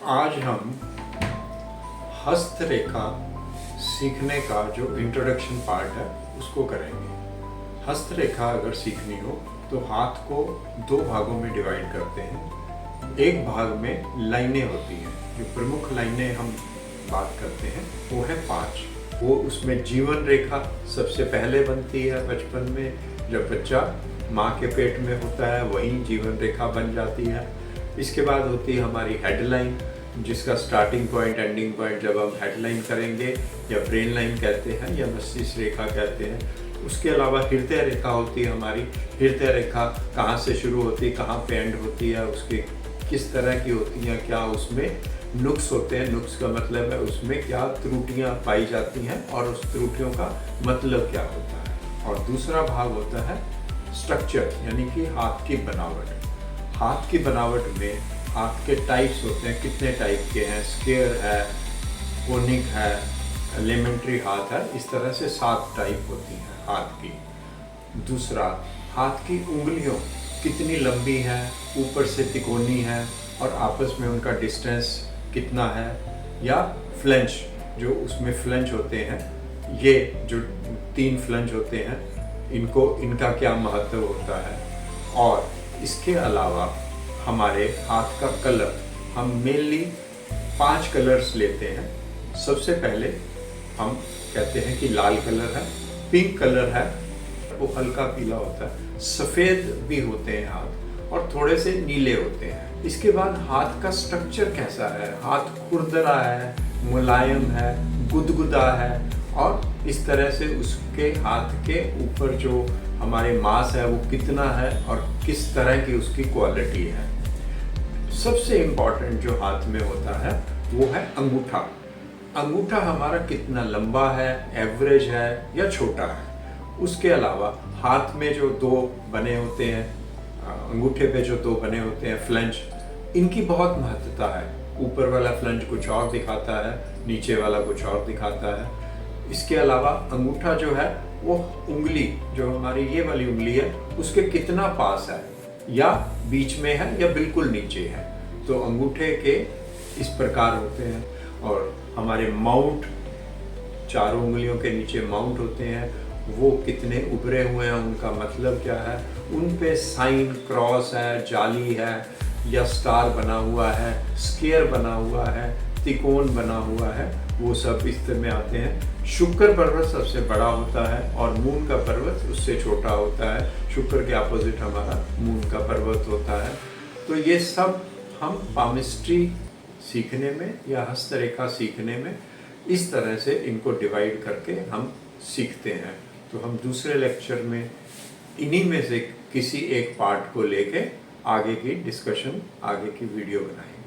आज हम हस्तरेखा सीखने का जो इंट्रोडक्शन पार्ट है उसको करेंगे। हस्तरेखा अगर सीखनी हो तो हाथ को दो भागों में डिवाइड करते हैं। एक भाग में लाइनें होती हैं, जो प्रमुख लाइनें हम बात करते हैं वो है 5। वो उसमें जीवन रेखा सबसे पहले बनती है बचपन में, जब बच्चा माँ के पेट में होता है वहीं जीवन रेखा बन जाती है। इसके बाद होती है हमारी हेडलाइन, जिसका स्टार्टिंग पॉइंट एंडिंग पॉइंट जब हम हेडलाइन करेंगे या ब्रेन लाइन कहते हैं या मस्तिष्क रेखा कहते हैं। उसके अलावा हृदय रेखा होती है हमारी। हृदय रेखा कहाँ से शुरू होती है, कहाँ पे एंड होती है, उसके किस तरह की होती हैं, क्या उसमें नुक्स होते हैं। नुक्स का मतलब है उसमें क्या त्रुटियाँ पाई जाती हैं और उस त्रुटियों का मतलब क्या होता है। और दूसरा भाग होता है स्ट्रक्चर, यानी कि हाथ की बनावट। हाथ की बनावट में हाथ के टाइप्स होते हैं, कितने टाइप के हैं, स्क्वायर है, कोनिक है, एलिमेंट्री हाथ है, इस तरह से 7 टाइप होती हैं हाथ की। दूसरा, हाथ की उंगलियों कितनी लंबी हैं, ऊपर से तिकोनी है और आपस में उनका डिस्टेंस कितना है। या फ्लेंच, जो उसमें फ्लेंच होते हैं, ये जो 3 फ्लेंच होते हैं, इनका क्या महत्व होता है। और इसके अलावा हमारे हाथ का कलर, हम मेनली 5 कलर्स लेते हैं। सबसे पहले हम कहते हैं कि लाल कलर है, पिंक कलर है, वो हल्का पीला होता है, सफ़ेद भी होते हैं हाथ, और थोड़े से नीले होते हैं। इसके बाद हाथ का स्ट्रक्चर कैसा है, हाथ खुरदरा है, मुलायम है, गुदगुदा है, और इस तरह से उसके हाथ के ऊपर जो हमारे मांस है वो कितना है और किस तरह की उसकी क्वालिटी है। सबसे इम्पॉर्टेंट जो हाथ में होता है वो है अंगूठा। अंगूठा हमारा कितना लंबा है, एवरेज है या छोटा है। उसके अलावा हाथ में जो 2 बने होते हैं, अंगूठे पे जो 2 बने होते हैं फ्लेंच, इनकी बहुत महत्वता है। ऊपर वाला फ्लेंच कुछ और दिखाता है, नीचे वाला कुछ और दिखाता है। इसके अलावा अंगूठा जो है वो उंगली, जो हमारी ये वाली उंगली है, उसके कितना पास है, या बीच में है या बिल्कुल नीचे है। तो अंगूठे के इस प्रकार होते हैं। और हमारे माउंट, चारों उंगलियों के नीचे माउंट होते हैं, वो कितने उभरे हुए हैं, उनका मतलब क्या है। उन पे साइन, क्रॉस है, जाली है या स्टार बना हुआ है, स्क्वायर बना हुआ है, त्रिकोण बना हुआ है, वो सब इस तरह में आते हैं। शुक्र पर्वत सबसे बड़ा होता है और मून का पर्वत उससे छोटा होता है। शुक्र के अपोजिट हमारा मून का पर्वत होता है। तो ये सब हम पामिस्ट्री सीखने में या हस्तरेखा सीखने में इस तरह से इनको डिवाइड करके हम सीखते हैं। तो हम दूसरे लेक्चर में इन्हीं में से किसी एक पार्ट को लेके आगे की डिस्कशन, आगे की वीडियो बनाएंगे।